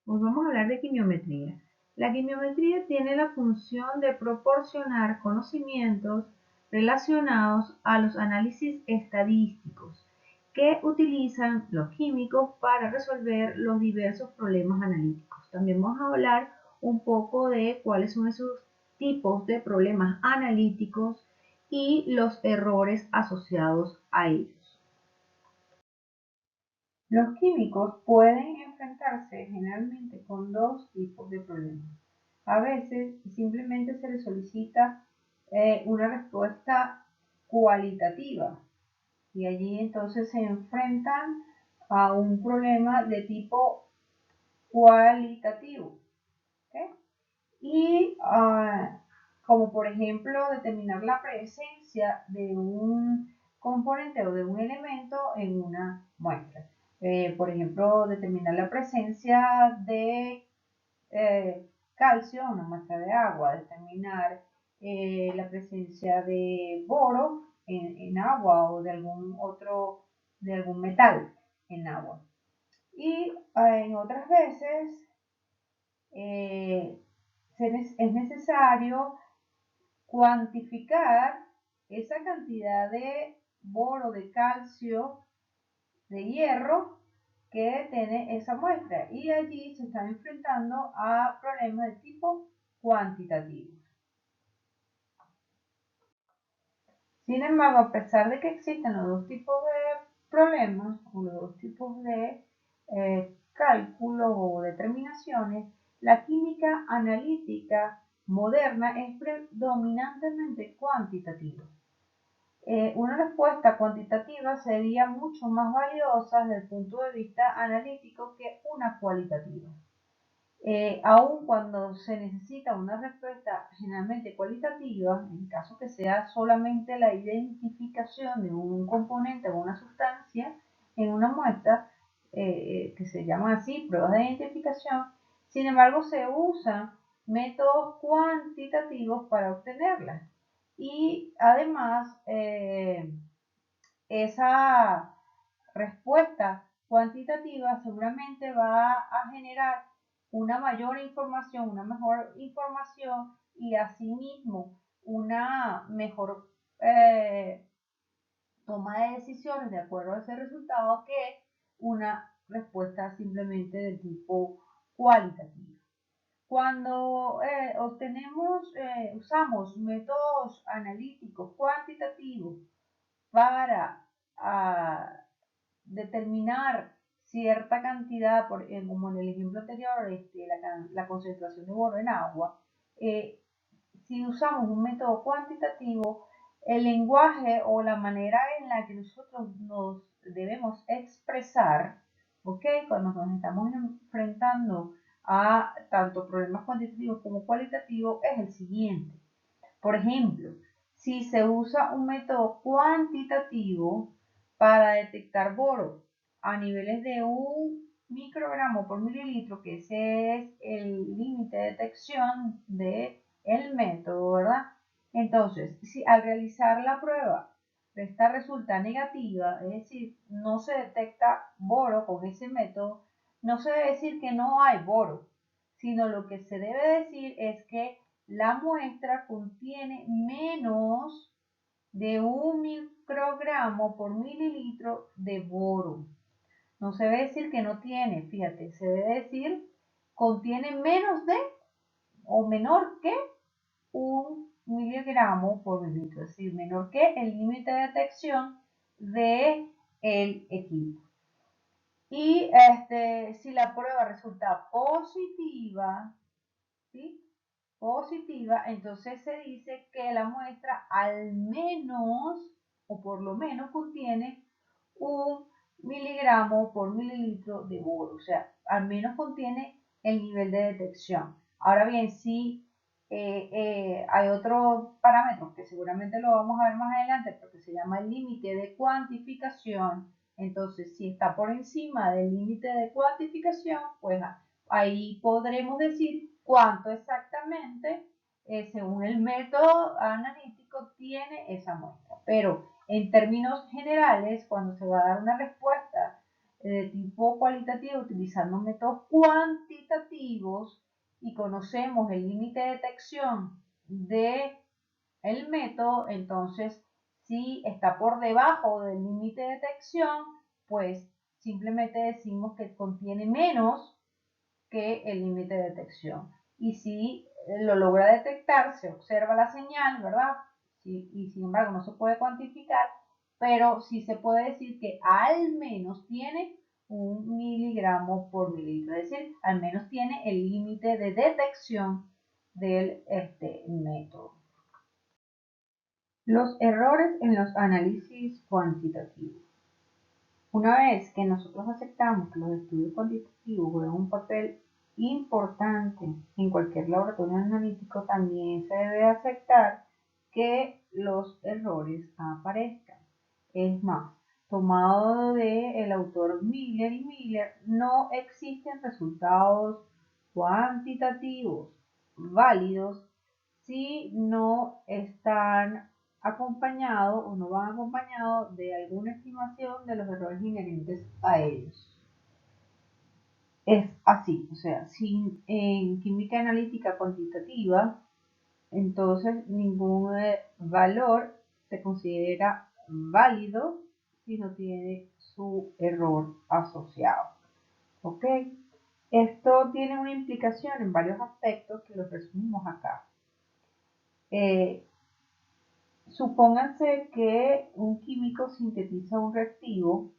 Hoy vamos a hablar de quimiometría. La quimiometría tiene la función de proporcionar conocimientos relacionados a los análisis estadísticos que utilizan los químicos para resolver los diversos problemas analíticos. También vamos a hablar un poco de cuáles son esos tipos de problemas analíticos y los errores asociados a ellos. Los químicos pueden enfrentarse generalmente con dos tipos de problemas. A veces simplemente se les solicita una respuesta cualitativa y allí entonces se enfrentan a un problema de tipo cualitativo. ¿Okay? Y como por ejemplo determinar la presencia de un componente o de un elemento en una muestra. Por ejemplo, determinar la presencia de calcio en una muestra de agua, determinar la presencia de boro en agua o de algún metal en agua. Y en otras veces es necesario cuantificar esa cantidad de boro, de calcio, de hierro que tiene esa muestra, y allí se están enfrentando a problemas de tipo cuantitativo. Sin embargo, a pesar de que existen los dos tipos de problemas o los dos tipos de cálculos o determinaciones, la química analítica moderna es predominantemente cuantitativa. Una respuesta cuantitativa sería mucho más valiosa desde el punto de vista analítico que una cualitativa. Aun cuando se necesita una respuesta generalmente cualitativa, en caso que sea solamente la identificación de un componente o una sustancia en una muestra, que se llaman así pruebas de identificación, sin embargo se usan métodos cuantitativos para obtenerlas. Y además, esa respuesta cuantitativa seguramente va a generar una mayor información, una mejor información y asimismo una mejor toma de decisiones de acuerdo a ese resultado que una respuesta simplemente de tipo cualitativo. Cuando usamos métodos analíticos cuantitativos para determinar cierta cantidad, como en el ejemplo anterior, la concentración de boro en agua, eh, si usamos un método cuantitativo, el lenguaje o la manera en la que nosotros nos debemos expresar, ¿ok? Cuando nos estamos enfrentando a tanto problemas cuantitativos como cualitativos, es el siguiente. Por ejemplo, si se usa un método cuantitativo para detectar boro a niveles de 1 microgramo por mililitro, que ese es el límite de detección del método, ¿verdad? Entonces, si al realizar la prueba esta resulta negativa, es decir, no se detecta boro con ese método, no se debe decir que no hay boro, sino lo que se debe decir es que la muestra contiene menos de 1 microgramo por mililitro de boro. No se debe decir que no tiene, fíjate, se debe decir contiene menos de o menor que 1 miligramo por mililitro, es decir, menor que el límite de detección del equipo. Y si la prueba resulta positiva, ¿sí? Positiva, entonces se dice que la muestra al menos o por lo menos contiene 1 miligramo por mililitro de boro, o sea, al menos contiene el nivel de detección. Ahora bien, si hay otro parámetro que seguramente lo vamos a ver más adelante, pero que se llama el límite de cuantificación. Entonces, si está por encima del límite de cuantificación, pues ahí podremos decir cuánto exactamente, según el método analítico, tiene esa muestra. Pero en términos generales, cuando se va a dar una respuesta de tipo cualitativo utilizando métodos cuantitativos y conocemos el límite de detección del método, entonces si está por debajo del límite de detección, pues simplemente decimos que contiene menos que el límite de detección. Y si lo logra detectar, se observa la señal, ¿verdad? Y sin embargo no se puede cuantificar, pero sí se puede decir que al menos tiene 1 miligramo por mililitro, es decir, al menos tiene el límite de detección del método. Los errores en los análisis cuantitativos. Una vez que nosotros aceptamos que los estudios cuantitativos juegan un papel importante en cualquier laboratorio analítico, también se debe aceptar que los errores aparezcan. Es más, tomado del autor Miller y Miller, no existen resultados cuantitativos válidos si no están acompañado o no van acompañados de alguna estimación de los errores inherentes a ellos. Es así, o sea, sin, en química analítica cuantitativa, entonces ningún valor se considera válido si no tiene su error asociado. ¿Ok? Esto tiene una implicación en varios aspectos que los resumimos acá. Supónganse que un químico sintetiza un reactivo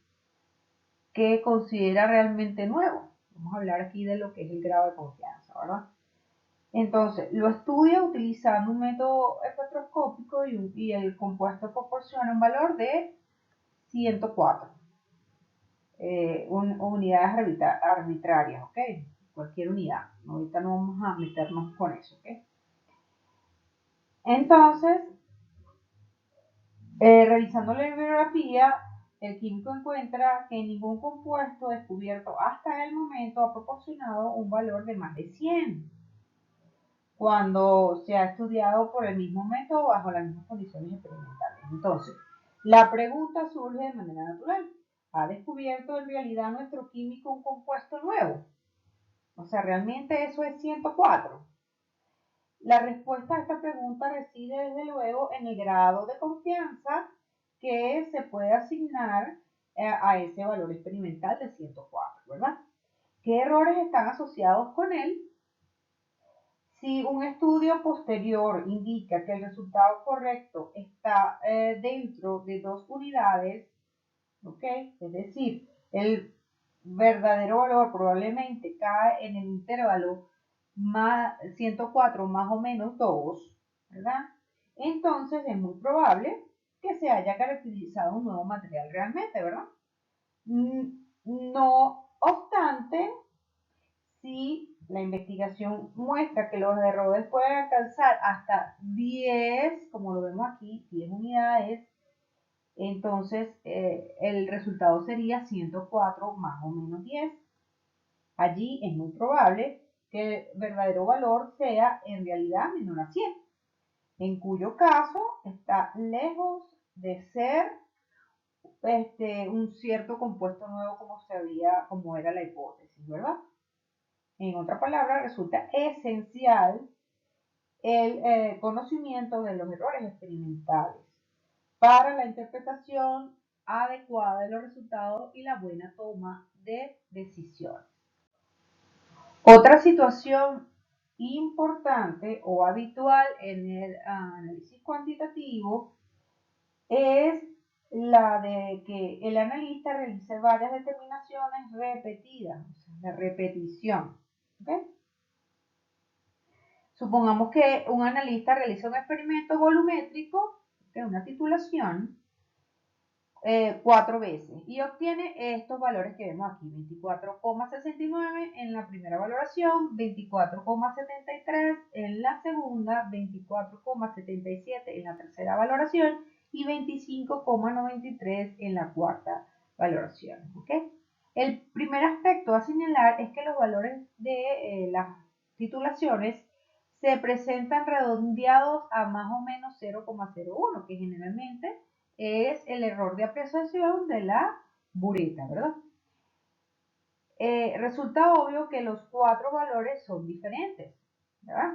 que considera realmente nuevo. Vamos a hablar aquí de lo que es el grado de confianza, ¿verdad? Entonces, lo estudia utilizando un método espectroscópico y el compuesto proporciona un valor de 104 unidades arbitrarias, ¿ok? Cualquier unidad. Ahorita no vamos a meternos con eso, ¿ok? Entonces, revisando la bibliografía, el químico encuentra que ningún compuesto descubierto hasta el momento ha proporcionado un valor de más de 100, cuando se ha estudiado por el mismo método bajo las mismas condiciones experimentales. Entonces, la pregunta surge de manera natural. ¿Ha descubierto en realidad nuestro químico un compuesto nuevo? O sea, ¿realmente eso es 104? La respuesta a esta pregunta reside desde luego en el grado de confianza que se puede asignar a ese valor experimental de 104, ¿verdad? ¿Qué errores están asociados con él? Si un estudio posterior indica que el resultado correcto está dentro de 2 unidades, ¿ok? Es decir, el verdadero valor probablemente cae en el intervalo 104 más o menos 2, ¿verdad? Entonces es muy probable que se haya caracterizado un nuevo material realmente, ¿verdad? No obstante, si la investigación muestra que los errores pueden alcanzar hasta 10, como lo vemos aquí, 10 unidades, entonces el resultado sería 104 más o menos 10. Allí es muy probable que el verdadero valor sea en realidad menor a 100, en cuyo caso está lejos de ser un cierto compuesto nuevo como era la hipótesis, ¿verdad? En otras palabras, resulta esencial el conocimiento de los errores experimentales para la interpretación adecuada de los resultados y la buena toma de decisiones. Otra situación importante o habitual en el análisis cuantitativo es la de que el analista realice varias determinaciones repetidas, o sea, la repetición. ¿Okay? Supongamos que un analista realiza un experimento volumétrico, una titulación, 4 veces y obtiene estos valores que vemos aquí: 24,69 en la primera valoración, 24,73 en la segunda, 24,77 en la tercera valoración y 25,93 en la cuarta valoración. ¿Okay? El primer aspecto a señalar es que los valores de las titulaciones se presentan redondeados a más o menos 0,01, que generalmente es el error de apreciación de la bureta, ¿verdad? resulta obvio que los 4 valores son diferentes, ¿verdad?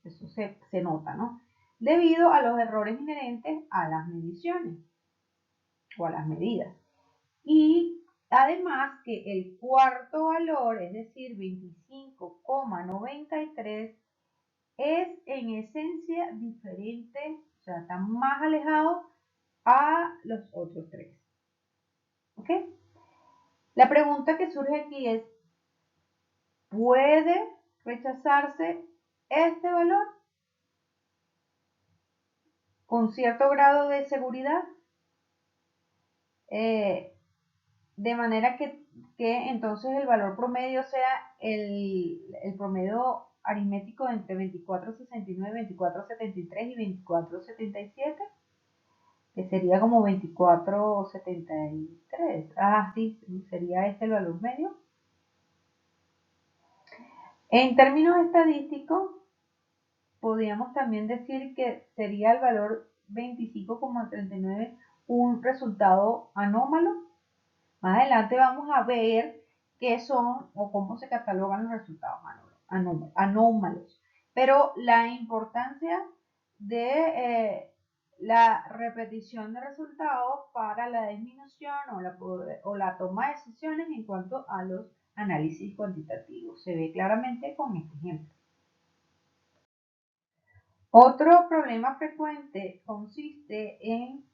Eso se nota, ¿no? Debido a los errores inherentes a las mediciones o a las medidas. Y además que el cuarto valor, es decir, 25,93, es en esencia diferente, o sea, está más alejado a los otros 3. ¿Ok? La pregunta que surge aquí es, ¿puede rechazarse este valor con cierto grado de seguridad? De manera que entonces el valor promedio sea el promedio aritmético entre 2469, 2473 y 2477, que sería como 2473. Ah, sí, sería este el valor medio. En términos estadísticos, podríamos también decir que sería el valor 25,39 un resultado anómalo. Más adelante vamos a ver qué son o cómo se catalogan los resultados anómalos. Pero la importancia de la repetición de resultados para la disminución o la toma de decisiones en cuanto a los análisis cuantitativos. Se ve claramente con este ejemplo. Otro problema frecuente consiste en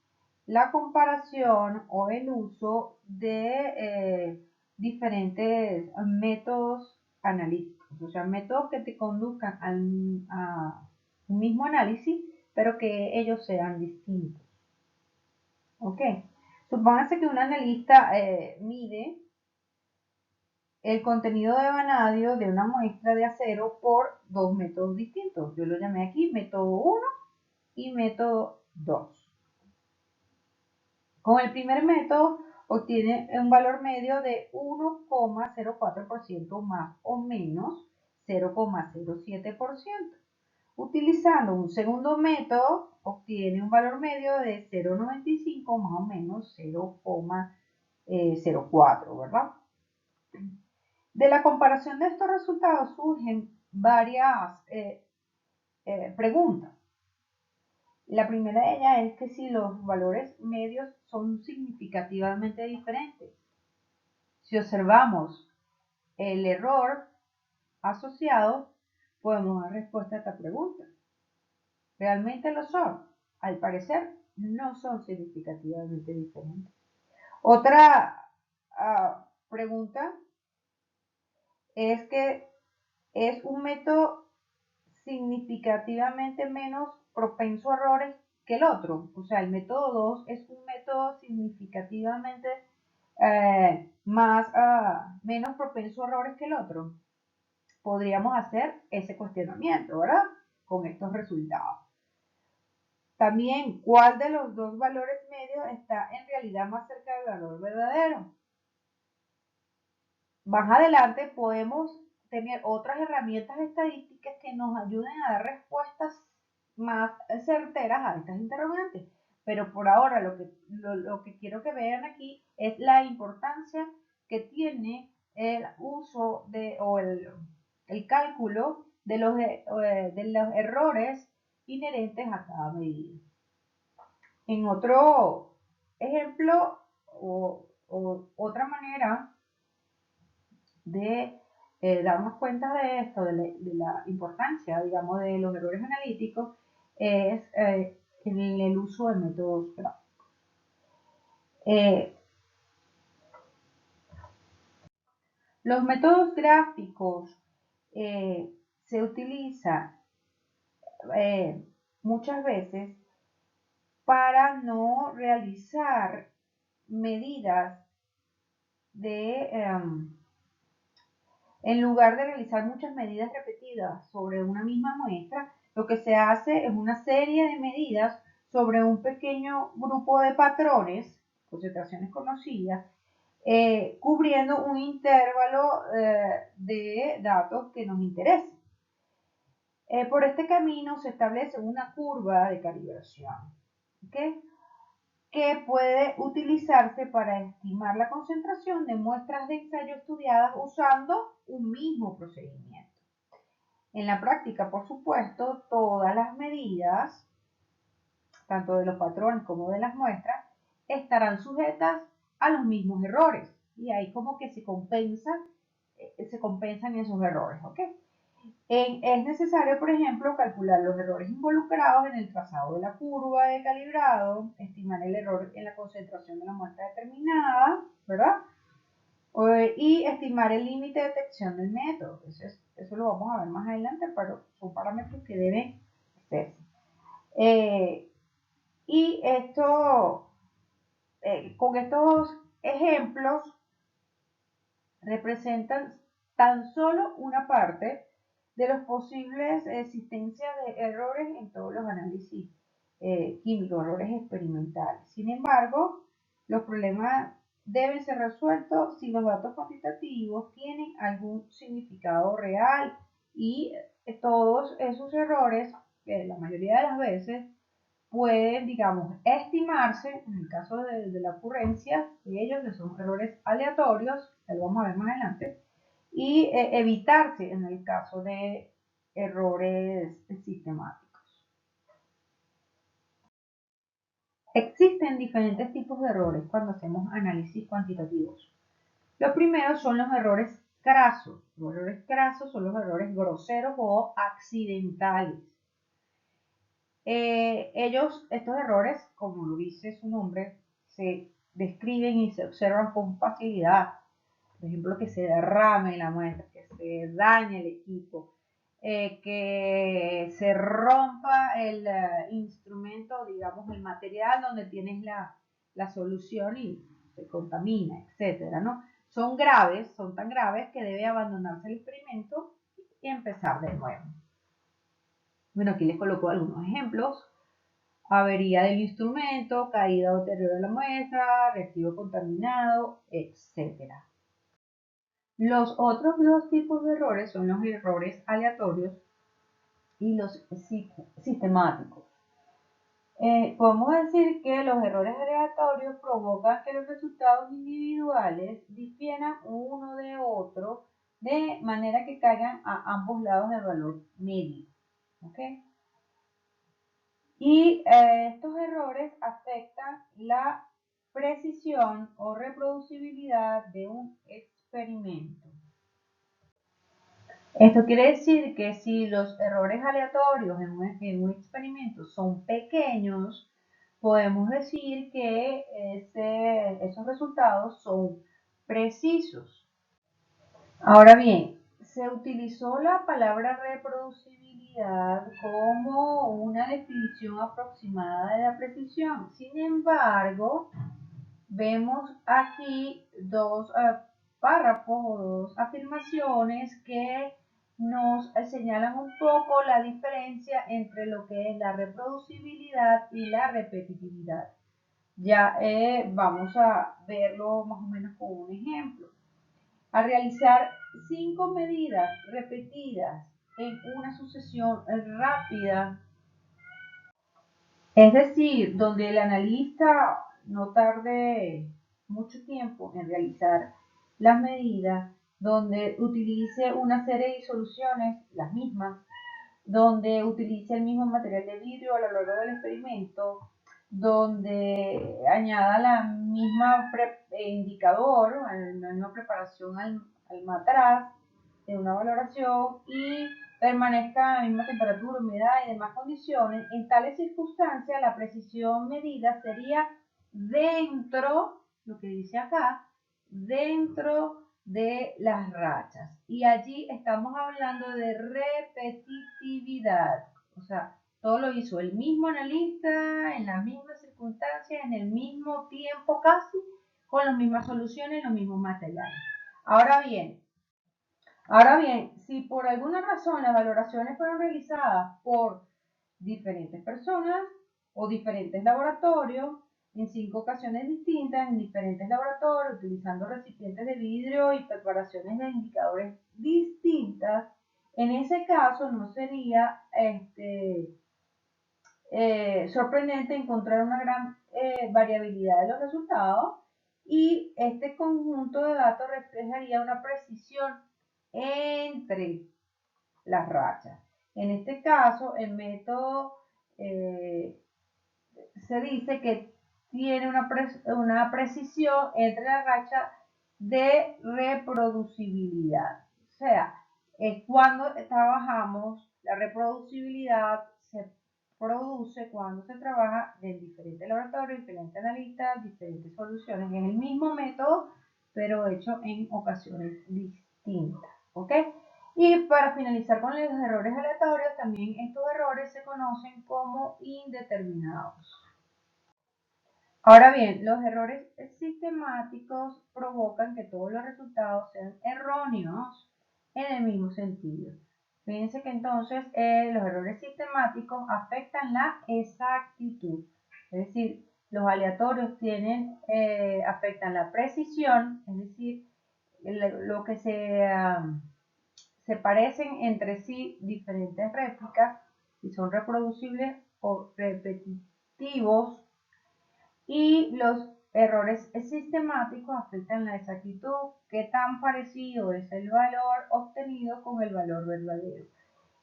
la comparación o el uso de diferentes métodos analíticos, o sea, métodos que te conduzcan a un mismo análisis, pero que ellos sean distintos. ¿Ok? Supóngase que un analista mide el contenido de vanadio de una muestra de acero por 2 métodos distintos. Yo lo llamé aquí método 1 y método 2. Con el primer método obtiene un valor medio de 1,04% más o menos 0,07%. Utilizando un segundo método obtiene un valor medio de 0,95 más o menos 0,04, ¿verdad? De la comparación de estos resultados surgen varias preguntas. La primera de ellas es que si los valores medios son significativamente diferentes. Si observamos el error asociado, podemos dar respuesta a esta pregunta. ¿Realmente lo son? Al parecer, no son significativamente diferentes. Otra pregunta es que es un método significativamente menos propenso a errores que el otro. O sea, el método 2 es un método significativamente menos propenso a errores que el otro. Podríamos hacer ese cuestionamiento, ¿verdad? Con estos resultados. También, ¿cuál de los dos valores medios está en realidad más cerca del valor verdadero? Más adelante podemos tener otras herramientas estadísticas que nos ayuden a dar respuestas más certeras a estas interrogantes. Pero por ahora lo que quiero que vean aquí es la importancia que tiene el uso o el cálculo de los errores inherentes a cada medida. En otro ejemplo o otra manera de darnos cuenta de esto, de la importancia, digamos, de los errores analíticos, es en el uso de métodos gráficos. Los métodos gráficos se utilizan muchas veces para no realizar medidas en lugar de realizar muchas medidas repetidas sobre una misma muestra, lo que se hace es una serie de medidas sobre un pequeño grupo de patrones, concentraciones conocidas, cubriendo un intervalo de datos que nos interesen. Por este camino se establece una curva de calibración. ¿Okay? que puede utilizarse para estimar la concentración de muestras de ensayo estudiadas usando un mismo procedimiento. En la práctica, por supuesto, todas las medidas, tanto de los patrones como de las muestras, estarán sujetas a los mismos errores. Y ahí como que se compensan esos errores, ¿ok? Es necesario, por ejemplo, calcular los errores involucrados en el trazado de la curva de calibrado, estimar el error en la concentración de la muestra determinada, ¿verdad? Y estimar el límite de detección del método. Eso lo vamos a ver más adelante, pero son parámetros que deben hacerse. Y con estos ejemplos representan tan solo una parte de los posibles existencias de errores en todos los análisis químicos, errores experimentales. Sin embargo, los problemas deben ser resueltos si los datos cuantitativos tienen algún significado real y todos esos errores, la mayoría de las veces, pueden, digamos, estimarse en el caso de la ocurrencia de ellos, que son errores aleatorios, que lo vamos a ver más adelante, y evitarse en el caso de errores sistemáticos. Existen diferentes tipos de errores cuando hacemos análisis cuantitativos. Los primeros son los errores crasos. Los errores crasos son los errores groseros o accidentales. Estos errores, como lo dice su nombre, se describen y se observan con facilidad. Por ejemplo, que se derrame la muestra, que se dañe el equipo, que se rompa el instrumento, digamos, el material donde tienes la solución y se contamina, etcétera, ¿no? Son graves, son tan graves que debe abandonarse el experimento y empezar de nuevo. Bueno, aquí les coloco algunos ejemplos. Avería del instrumento, caída o deterioro de la muestra, reactivo contaminado, etc. Los otros dos tipos de errores son los errores aleatorios y los sistemáticos. Podemos decir que los errores aleatorios provocan que los resultados individuales difieran uno de otro de manera que caigan a ambos lados del valor medio. ¿Okay? Y estos errores afectan la precisión o reproducibilidad de un experimento. Esto quiere decir que si los errores aleatorios en un experimento son pequeños, podemos decir que esos resultados son precisos. Ahora bien, se utilizó la palabra reproducibilidad como una definición aproximada de la precisión. Sin embargo, vemos aquí dos párrafos o dos afirmaciones que nos señalan un poco la diferencia entre lo que es la reproducibilidad y la repetitividad. Ya vamos a verlo más o menos con un ejemplo. Al realizar 5 medidas repetidas en una sucesión rápida, es decir, donde el analista no tarde mucho tiempo en realizar las medidas, donde utilice una serie de disoluciones, las mismas, donde utilice el mismo material de vidrio a lo largo del experimento, donde añada la misma indicador, la misma preparación al matraz de una valoración y permanezca a la misma temperatura, humedad y demás condiciones. En tales circunstancias, la precisión medida sería dentro, lo que dice acá, dentro de las rachas. Y allí estamos hablando de repetitividad. O sea, todo lo hizo el mismo analista, en las mismas circunstancias, en el mismo tiempo casi, con las mismas soluciones, los mismos materiales. Ahora bien, si por alguna razón las valoraciones fueron realizadas por diferentes personas o diferentes laboratorios, en 5 ocasiones distintas, en diferentes laboratorios, utilizando recipientes de vidrio y preparaciones de indicadores distintas, en ese caso no sería sorprendente encontrar una gran variabilidad de los resultados, y este conjunto de datos reflejaría una precisión entre las rachas. En este caso, el método se dice que tiene una precisión entre la racha de reproducibilidad. O sea, cuando trabajamos la reproducibilidad se produce cuando se trabaja en diferentes laboratorios, diferentes analistas, diferentes soluciones. Es el mismo método, pero hecho en ocasiones distintas. ¿Ok? Y para finalizar con los errores aleatorios, también estos errores se conocen como indeterminados. Ahora bien, los errores sistemáticos provocan que todos los resultados sean erróneos en el mismo sentido. Fíjense que entonces los errores sistemáticos afectan la exactitud. Es decir, los aleatorios afectan la precisión, es decir, lo que se parecen entre sí diferentes réplicas, si son reproducibles o repetitivos, y los errores sistemáticos afectan la exactitud, qué tan parecido es el valor obtenido con el valor verdadero.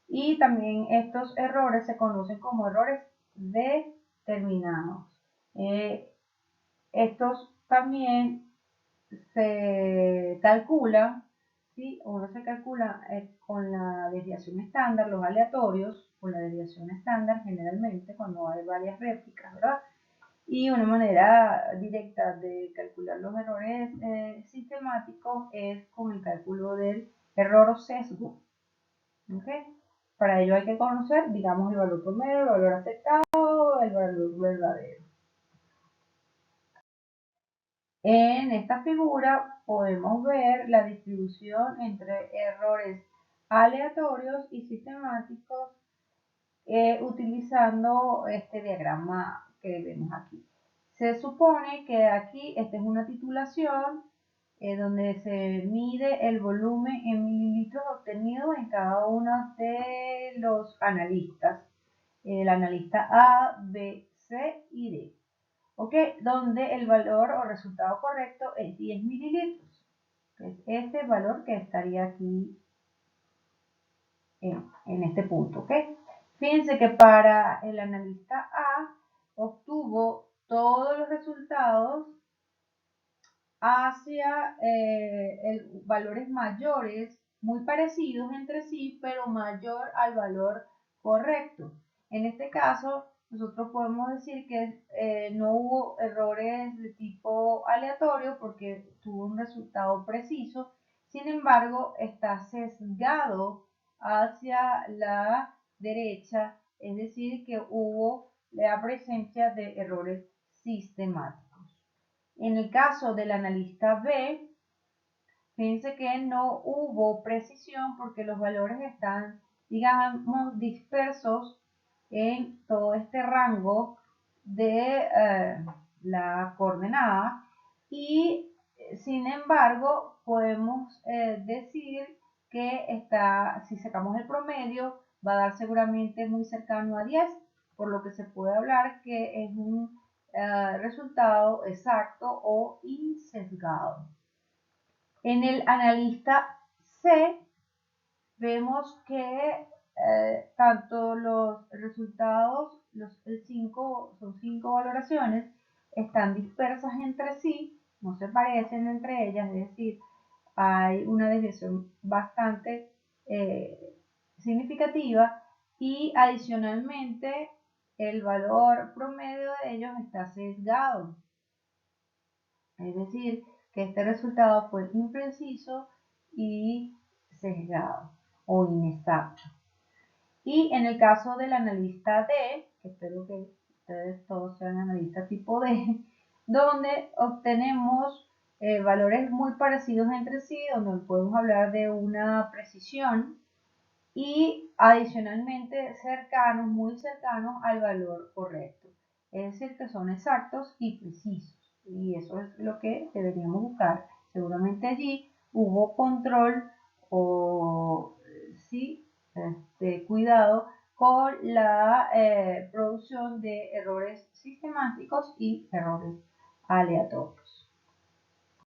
Y también estos errores se conocen como errores determinados. Estos también se calculan, ¿sí? Uno se calcula con la desviación estándar, los aleatorios, con la desviación estándar generalmente cuando hay varias réplicas, ¿verdad? Y una manera directa de calcular los errores sistemáticos es con el cálculo del error o sesgo. ¿Okay? Para ello hay que conocer, digamos, el valor promedio, el valor aceptado, el valor verdadero. En esta figura podemos ver la distribución entre errores aleatorios y sistemáticos utilizando este diagrama que vemos aquí. Se supone que aquí esta es una titulación donde se mide el volumen en mililitros obtenido en cada uno de los analistas. El analista A, B, C y D. ¿Ok? Donde el valor o resultado correcto es 10 mililitros. Es este valor que estaría aquí en este punto. ¿Ok? Fíjense que para el analista A obtuvo todos los resultados hacia valores mayores, muy parecidos entre sí, pero mayor al valor correcto. En este caso, nosotros podemos decir que no hubo errores de tipo aleatorio porque tuvo un resultado preciso. Sin embargo, está sesgado hacia la derecha, es decir, que hubo la presencia de errores sistemáticos. En el caso del analista B, fíjense que no hubo precisión porque los valores están, digamos, dispersos en todo este rango de la coordenada, y sin embargo podemos decir que si sacamos el promedio va a dar seguramente muy cercano a 10, por lo que se puede hablar que es un resultado exacto o insesgado. En el analista C vemos que tanto los resultados, son 5 valoraciones, están dispersas entre sí, no se parecen entre ellas, es decir, hay una desviación bastante significativa, y adicionalmente el valor promedio de ellos está sesgado. Es decir, que este resultado fue impreciso y sesgado o inexacto. Y en el caso del analista D, que espero que ustedes todos sean analistas tipo D, donde obtenemos valores muy parecidos entre sí, donde podemos hablar de una precisión y adicionalmente muy cercanos al valor correcto. Es decir, que son exactos y precisos. Y eso es lo que deberíamos buscar. Seguramente allí hubo control o sí, cuidado con la producción de errores sistemáticos y errores aleatorios.